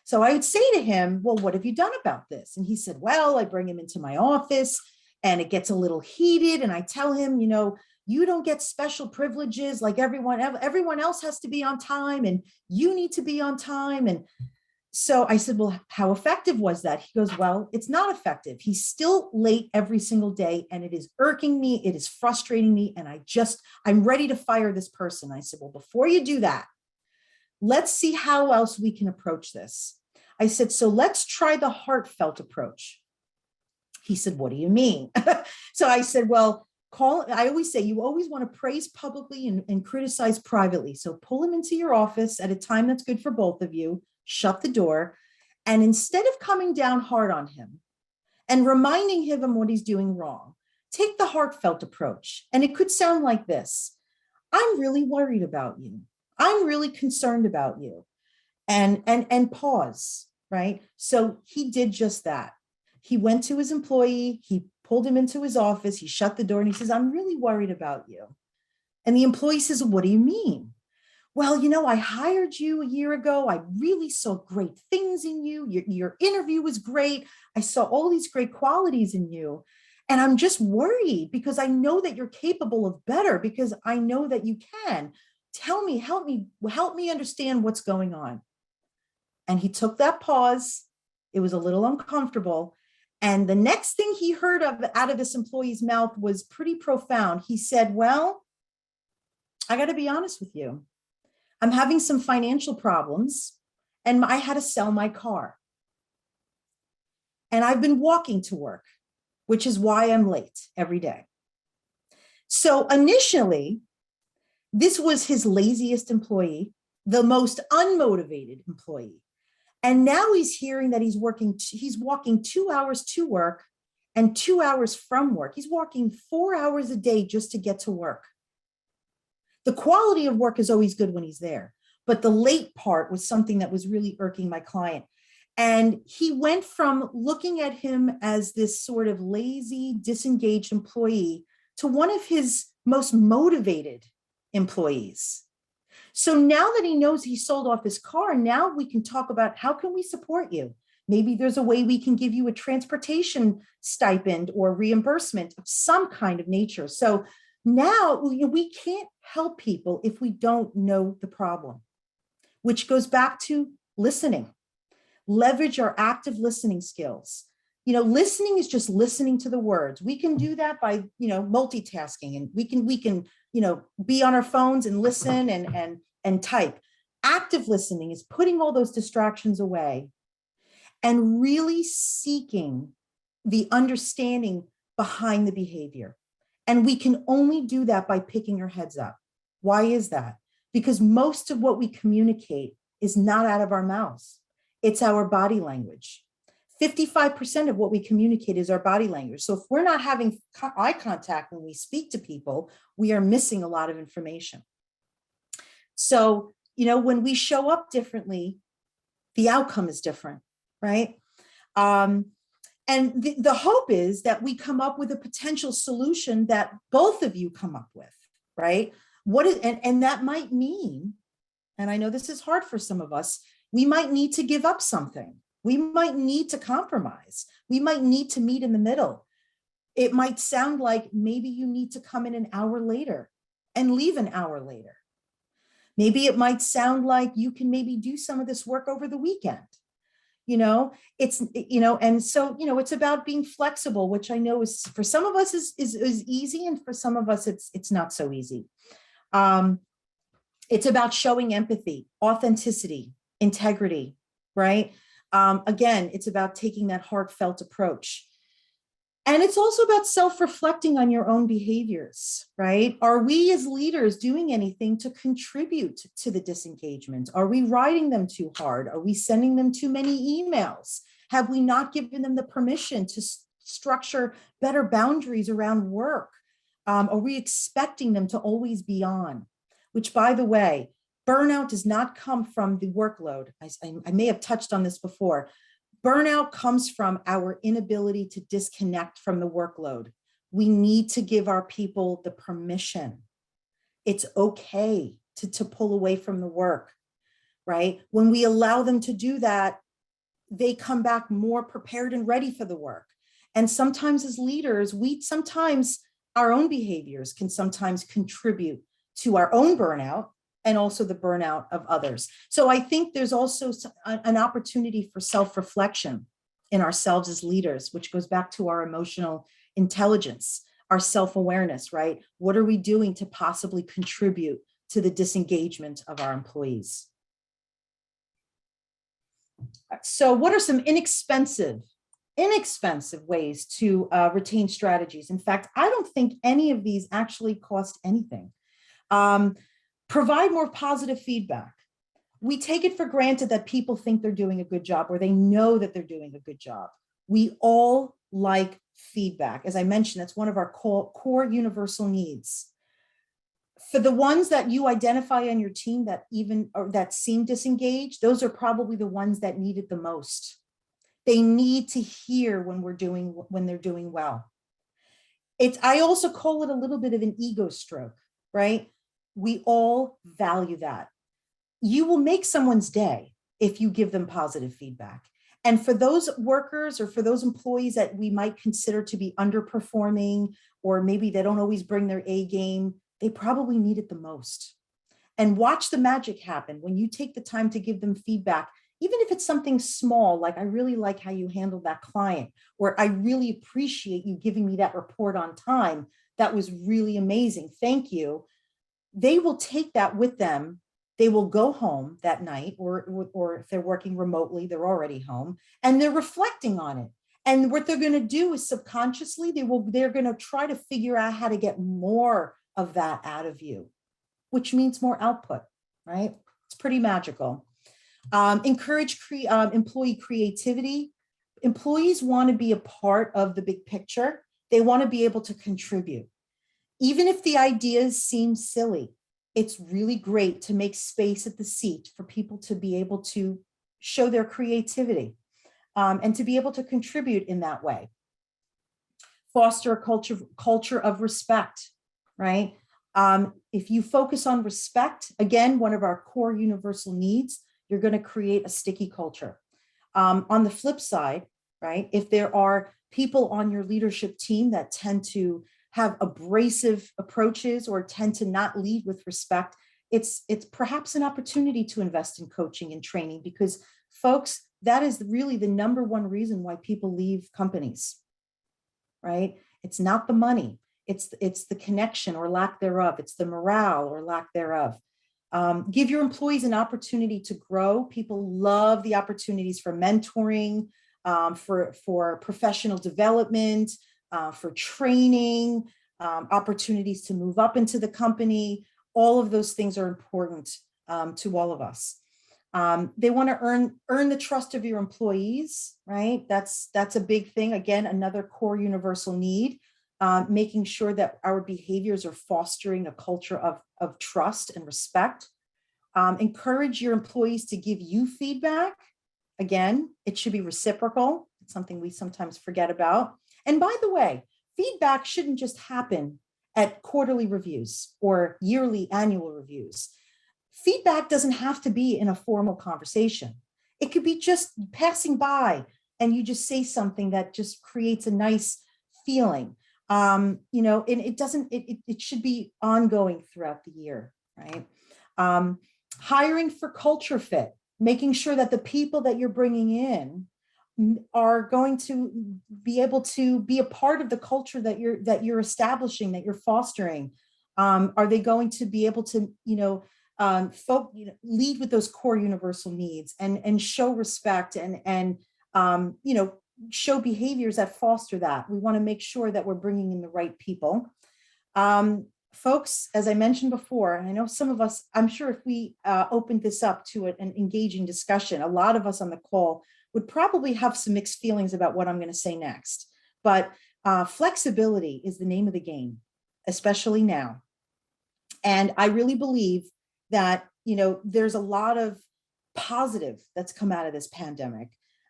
So I would say to him, well, what have you done about this? And he said, well, I bring him into my office and it gets a little heated. And I tell him, you don't get special privileges like everyone else has to be on time and you need to be on time. And so I said, well, how effective was that? He goes, well, it's not effective. He's still late every single day and it is irking me. It is frustrating me. And I'm ready to fire this person. I said, well, before you do that, let's see how else we can approach this. I said, so let's try the heartfelt approach. He said, what do you mean? So I said, well, I always say, you always want to praise publicly and criticize privately. So pull him into your office at a time that's good for both of you, shut the door. And instead of coming down hard on him and reminding him of what he's doing wrong, take the heartfelt approach. And it could sound like this: I'm really worried about you. I'm really concerned about you. And pause, right? So he did just that. He went to his employee, he pulled him into his office, he shut the door and he says, I'm really worried about you. And the employee says, what do you mean? Well, I hired you a year ago. I really saw great things in you. Your interview was great. I saw all these great qualities in you. And I'm just worried because I know that you're capable of better, because I know that you can. Tell me, help me understand what's going on. And he took that pause. It was a little uncomfortable. And the next thing he heard out of this employee's mouth was pretty profound. He said, well, I got to be honest with you. I'm having some financial problems and I had to sell my car. And I've been walking to work, which is why I'm late every day. So initially, this was his laziest employee, the most unmotivated employee. And now he's hearing that he's walking 2 hours to work and 2 hours from work. He's walking 4 hours a day just to get to work. The quality of work is always good when he's there, but the late part was something that was really irking my client. And he went from looking at him as this sort of lazy, disengaged employee to one of his most motivated employees. So now that he knows he sold off his car, now we can talk about how can we support you? Maybe there's a way we can give you a transportation stipend or reimbursement of some kind of nature. So now we can't help people if we don't know the problem, which goes back to listening. Leverage our active listening skills. Listening is just listening to the words. We can do that by, multitasking, and we can, be on our phones and listen and type. Active listening is putting all those distractions away and really seeking the understanding behind the behavior. And we can only do that by picking our heads up. Why is that? Because most of what we communicate is not out of our mouths. It's our body language. 55% of what we communicate is our body language. So if we're not having eye contact when we speak to people, we are missing a lot of information. So, when we show up differently, the outcome is different, right? And the hope is that we come up with a potential solution that both of you come up with, right? And that might mean, and I know this is hard for some of us, we might need to give up something. We might need to compromise. We might need to meet in the middle. It might sound like maybe you need to come in an hour later and leave an hour later. Maybe it might sound like you can maybe do some of this work over the weekend. And so, it's about being flexible, which I know is for some of us is easy, and for some of us it's not so easy. It's about showing empathy, authenticity, integrity, right? Again, it's about taking that heartfelt approach. And it's also about self-reflecting on your own behaviors, right? Are we as leaders doing anything to contribute to the disengagement? Are we writing them too hard? Are we sending them too many emails? Have we not given them the permission to structure better boundaries around work? Are we expecting them to always be on? Which, by the way, burnout does not come from the workload. I may have touched on this before. Burnout comes from our inability to disconnect from the workload. We need to give our people the permission. It's okay to pull away from the work, right? When we allow them to do that, they come back more prepared and ready for the work. And sometimes as leaders, our own behaviors can sometimes contribute to our own burnout and also the burnout of others. So I think there's also an opportunity for self-reflection in ourselves as leaders, which goes back to our emotional intelligence, our self-awareness, right? What are we doing to possibly contribute to the disengagement of our employees? So what are some inexpensive ways to retain strategies? In fact, I don't think any of these actually cost anything. Provide more positive feedback. We take it for granted that people think they're doing a good job, or they know that they're doing a good job. We all like feedback. As I mentioned, that's one of our core universal needs. For the ones that you identify on your team that seem disengaged, those are probably the ones that need it the most. They need to hear when they're doing well. I also call it a little bit of an ego stroke, right? We all value that. You will make someone's day if you give them positive feedback. And for those workers or for those employees that we might consider to be underperforming, or maybe they don't always bring their A game, they probably need it the most. And watch the magic happen when you take the time to give them feedback. even if it's something small, like I really like how you handled that client, or I really appreciate you giving me that report on time. That was really amazing. Thank you. They will take that with them. They will go home that night, or if they're working remotely, they're already home, and they're reflecting on it. And what they're going to do is subconsciously, they're going to try to figure out how to get more of that out of you, which means more output, right? It's pretty magical. Encourage employee creativity. Employees want to be a part of the big picture. They want to be able to contribute. Even if the ideas seem silly, it's really great to make space at the seat for people to be able to show their creativity and to be able to contribute in that way. Foster a culture of respect, right? If you focus on respect, again, one of our core universal needs, you're going to create a sticky culture. On the flip side, right, if there are people on your leadership team that tend to have abrasive approaches or tend to not lead with respect, it's perhaps an opportunity to invest in coaching and training, because folks, that is really the number one reason why people leave companies, right? It's not the money, it's the connection or lack thereof, it's the morale or lack thereof. Give your employees an opportunity to grow. People love the opportunities for mentoring, for professional development, for training, opportunities to move up into the company. All of those things are important to all of us. They want to earn the trust of your employees, right? That's a big thing. Again, another core universal need. Making sure that our behaviors are fostering a culture of trust and respect. Encourage your employees to give you feedback. Again, it should be reciprocal. It's something we sometimes forget about. And by the way, feedback shouldn't just happen at quarterly reviews or yearly annual reviews. Feedback doesn't have to be in a formal conversation. It could be just passing by and you just say something that just creates a nice feeling. And it should be ongoing throughout the year, right? Hiring for culture fit, making sure that the people that you're bringing in are going to be able to be a part of the culture that you're establishing, that you're fostering. Are they going to be able to, lead with those core universal needs and show respect and show behaviors that foster that? We want to make sure that we're bringing in the right people. Folks, as I mentioned before, and I know some of us, I'm sure if we opened this up to an engaging discussion, a lot of us on the call would probably have some mixed feelings about what I'm going to say next. But flexibility is the name of the game, especially now. And I really believe that, there's a lot of positive that's come out of this pandemic.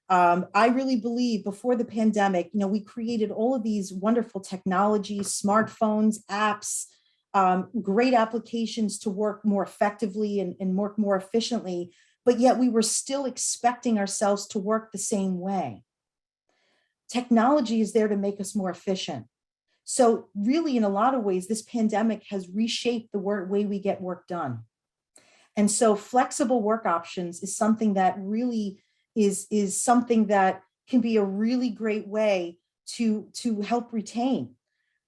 I really believe before the pandemic, we created all of these wonderful technologies, smartphones, apps, great applications to work more effectively and work more efficiently, but yet we were still expecting ourselves to work the same way. Technology is there to make us more efficient. So really, in a lot of ways, this pandemic has reshaped the way we get work done. And so flexible work options is something that really is something that can be a really great way to help retain.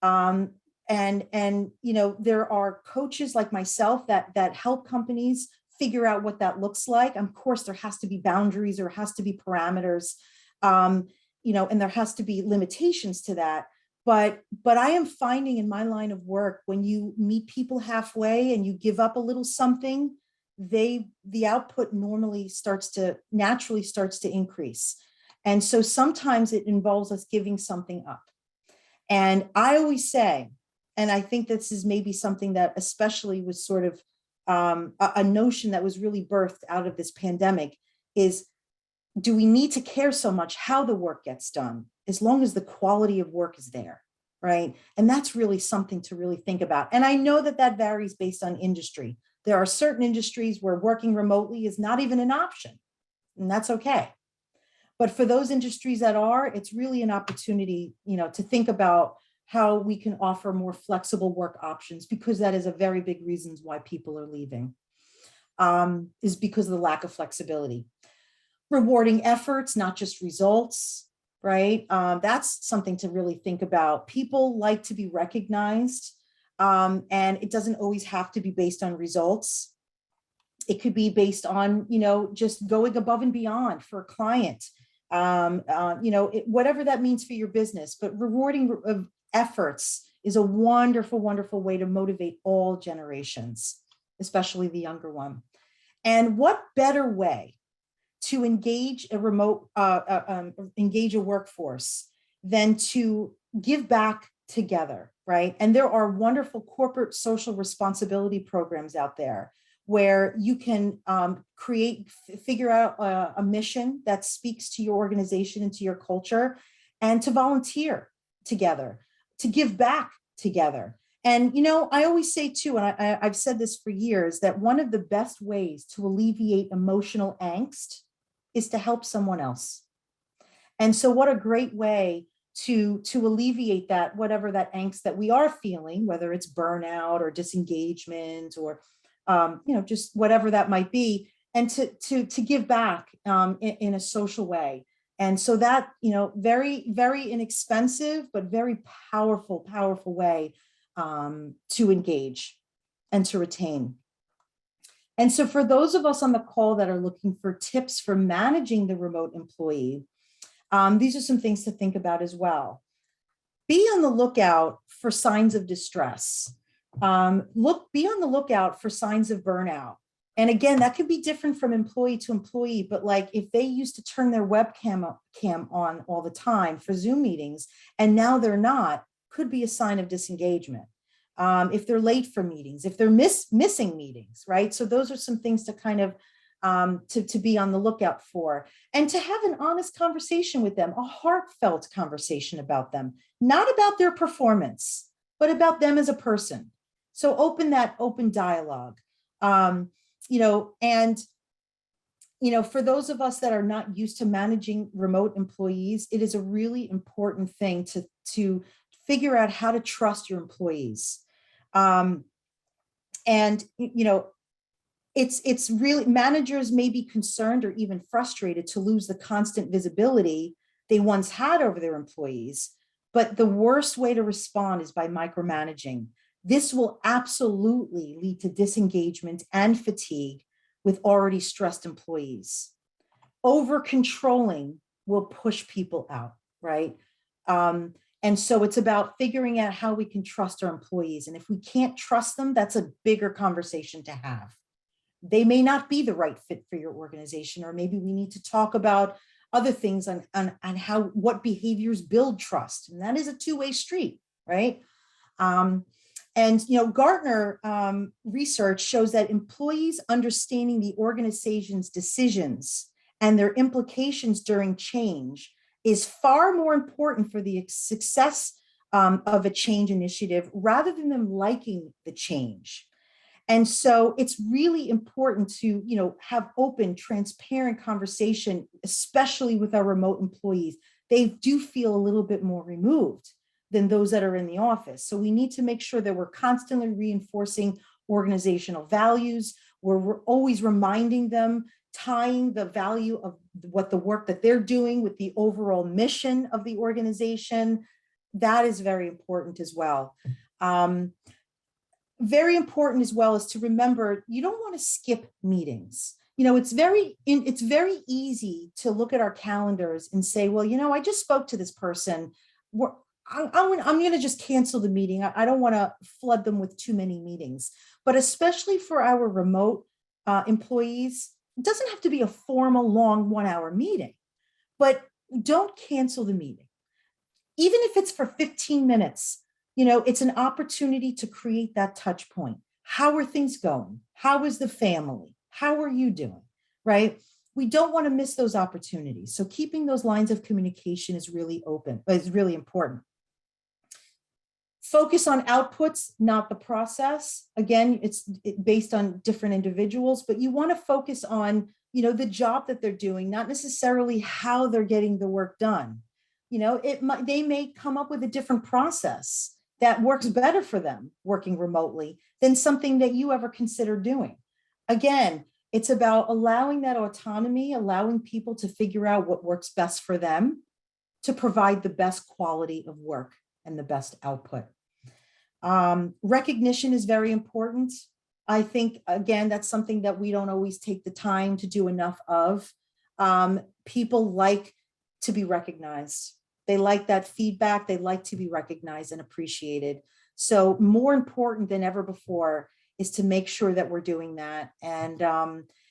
And there are coaches like myself that help companies figure out what that looks like. Of course, there has to be boundaries, there has to be parameters, and there has to be limitations to that. But I am finding in my line of work, when you meet people halfway and you give up a little something, the output naturally starts to increase. And so sometimes it involves us giving something up. And I always say, and I think this is maybe something that especially was sort of a notion that was really birthed out of this pandemic, is, do we need to care so much how the work gets done, as long as the quality of work is there, right? And that's really something to really think about. And I know that varies based on industry. There are certain industries where working remotely is not even an option, and that's okay. But for those industries that are, it's really an opportunity, to think about how we can offer more flexible work options, because that is a very big reason why people are leaving, is because of the lack of flexibility. Rewarding efforts, not just results, right? That's something to really think about. People like to be recognized, and it doesn't always have to be based on results. It could be based on, just going above and beyond for a client, whatever that means for your business. But rewarding efforts is a wonderful, wonderful way to motivate all generations, especially the younger one. And what better way to engage a workforce than to give back together, right? And there are wonderful corporate social responsibility programs out there where you can figure out a mission that speaks to your organization and to your culture, and to volunteer together, to give back together. And, I always say too, and I've said this for years, that one of the best ways to alleviate emotional angst is to help someone else. And so what a great way to alleviate that, whatever that angst that we are feeling, whether it's burnout or disengagement or just whatever that might be, and to give back in a social way. And so that, very, very inexpensive, but very powerful way to engage and to retain. And so for those of us on the call that are looking for tips for managing the remote employee, these are some things to think about as well. Be on the lookout for signs of distress. Be on the lookout for signs of burnout. And again, that could be different from employee to employee, but like if they used to turn their webcam on all the time for Zoom meetings, and now they're not, could be a sign of disengagement. If they're late for meetings, if they're missing meetings, right? So those are some things to kind of to be on the lookout for, and to have an honest conversation with them, a heartfelt conversation about them, not about their performance, but about them as a person. So open dialogue, for those of us that are not used to managing remote employees, it is a really important thing to figure out how to trust your employees. It's really, managers may be concerned or even frustrated to lose the constant visibility they once had over their employees, but the worst way to respond is by micromanaging. This will absolutely lead to disengagement and fatigue with already stressed employees. Over controlling will push people out, right? And so it's about figuring out how we can trust our employees. And if we can't trust them, that's a bigger conversation to have. They may not be the right fit for your organization, or maybe we need to talk about other things on what behaviors build trust. And that is a two-way street, right? Gartner research shows that employees understanding the organization's decisions and their implications during change is far more important for the success of a change initiative rather than them liking the change. And so it's really important to, have open, transparent conversation, especially with our remote employees. They do feel a little bit more removed than those that are in the office. So we need to make sure that we're constantly reinforcing organizational values. We're always reminding them, tying the value of what the work that they're doing with the overall mission of the organization. That is very important as well. Very important as well is to remember, you don't want to skip meetings. It's very easy to look at our calendars and say, well, I just spoke to this person. I'm going to just cancel the meeting. I don't want to flood them with too many meetings. But especially for our remote employees, it doesn't have to be a formal, long 1-hour meeting, but don't cancel the meeting. Even if it's for 15 minutes, it's an opportunity to create that touch point. How are things going? How is the family? How are you doing? Right? We don't want to miss those opportunities. So keeping those lines of communication is really important. Focus on outputs, not the process. Again, it's based on different individuals, but you want to focus on, the job that they're doing, not necessarily how they're getting the work done. They may come up with a different process that works better for them working remotely than something that you ever consider doing. Again, It's about allowing that autonomy, allowing people to figure out what works best for them to provide the best quality of work and the best output. Recognition is very important. I think, again, that's something that we don't always take the time to do enough of. People like to be recognized. They like that feedback. They like to be recognized and appreciated. So more important than ever before is to make sure that we're doing that. And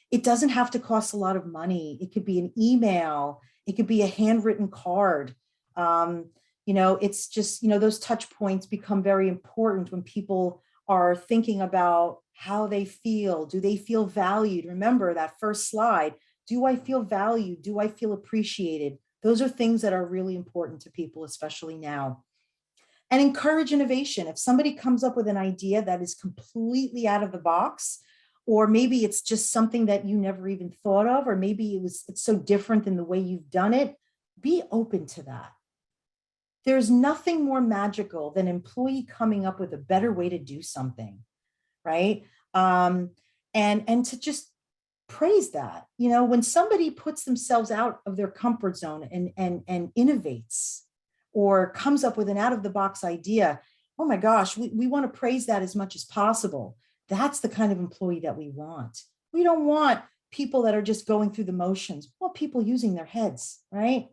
it doesn't have to cost a lot of money. It could be an email. It could be a handwritten card. It's just, those touch points become very important when people are thinking about how they feel. Do they feel valued? Remember that first slide. Do I feel valued? Do I feel appreciated? Those are things that are really important to people, especially now. And encourage innovation. If somebody comes up with an idea that is completely out of the box, or maybe it's just something that you never even thought of, or maybe it's so different than the way you've done it, be open to that. There's nothing more magical than an employee coming up with a better way to do something, right? And to just praise that. When somebody puts themselves out of their comfort zone and innovates or comes up with an out-of-the-box idea, oh my gosh, we want to praise that as much as possible. That's the kind of employee that we want. We don't want people that are just going through the motions. We want people using their heads, right?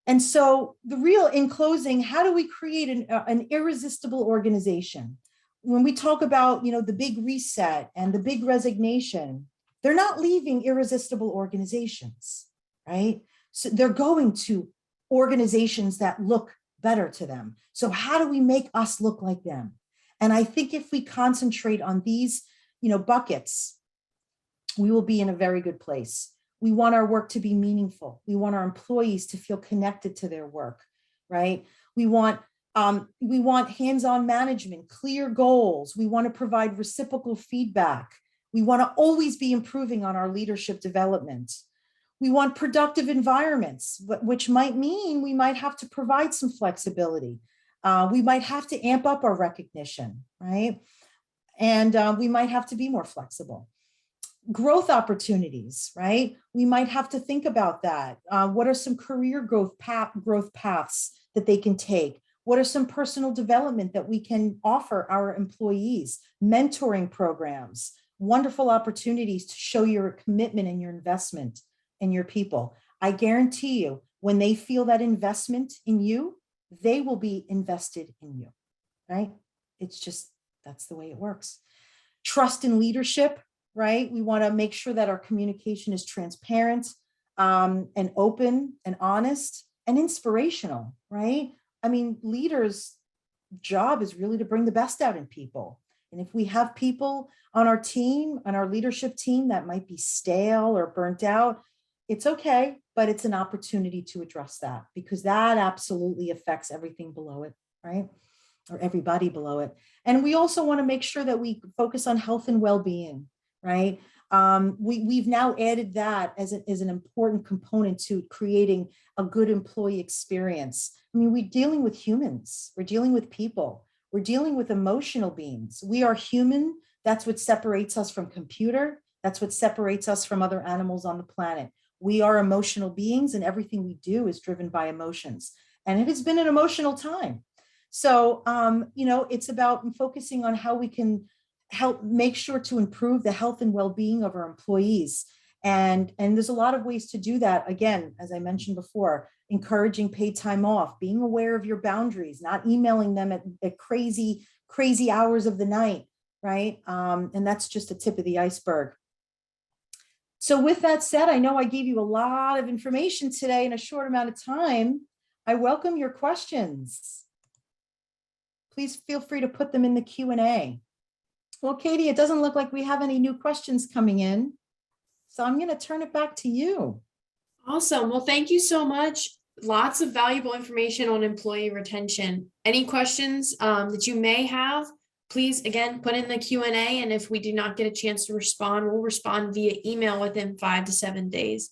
And so in closing, how do we create an irresistible organization? When we talk about, the big reset and the big resignation, they're not leaving irresistible organizations, right? So they're going to organizations that look better to them. So how do we make us look like them? And I think if we concentrate on these, buckets, we will be in a very good place. We want our work to be meaningful. We want our employees to feel connected to their work, right? We want hands-on management, clear goals. We want to provide reciprocal feedback. We want to always be improving on our leadership development. We want productive environments, which might mean we might have to provide some flexibility. We might have to amp up our recognition, right? And we might have to be more flexible. Growth opportunities, right? We might have to think about that. What are some career growth paths that they can take? What are some personal development that we can offer our employees? Mentoring programs, wonderful opportunities to show your commitment and your investment in your people. I guarantee you, when they feel that investment in you, they will be invested in you, right? It's just, that's the way it works. Trust in leadership, right? We want to make sure that our communication is transparent and open and honest and inspirational, right? I mean, leaders' job is really to bring the best out in people. And if we have people on our team, on our leadership team that might be stale or burnt out, it's okay, but it's an opportunity to address that because that absolutely affects everything below it, right? Or everybody below it. And we also want to make sure that we focus on health and well-being, right? We've now added that as an important component to creating a good employee experience. I mean, we're dealing with humans, we're dealing with people, we're dealing with emotional beings. We are human. That's what separates us from computer. That's what separates us from other animals on the planet. We are emotional beings and everything we do is driven by emotions. And it has been an emotional time. So, it's about focusing on how we can help make sure to improve the health and well-being of our employees. And there's a lot of ways to do that. Again, as I mentioned before, encouraging paid time off, being aware of your boundaries, not emailing them at crazy hours of the night, right? And that's just a tip of the iceberg. So with that said, I know I gave you a lot of information today in a short amount of time. I welcome your questions. Please feel free to put them in the Q&A. Well, Katie, it doesn't look like we have any new questions coming in. So I'm going to turn it back to you. Awesome. Well, thank you so much. Lots of valuable information on employee retention. Any questions that you may have, please, again, put in the Q&A. And if we do not get a chance to respond, we'll respond via email within 5 to 7 days.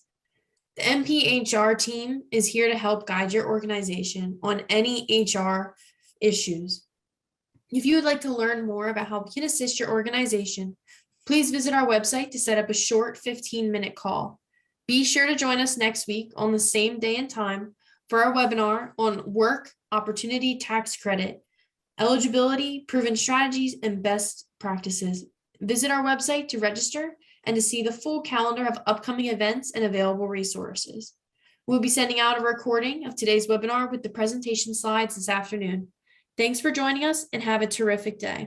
The MPHR team is here to help guide your organization on any HR issues. If you would like to learn more about how we can assist your organization Please visit our website to set up a short 15-minute call. Be sure to join us next week on the same day and time for our webinar on Work Opportunity Tax Credit, eligibility, proven strategies, and best practices. Visit our website to register and to see the full calendar of upcoming events and available resources. We'll be sending out a recording of today's webinar with the presentation slides this afternoon. Thanks for joining us and have a terrific day.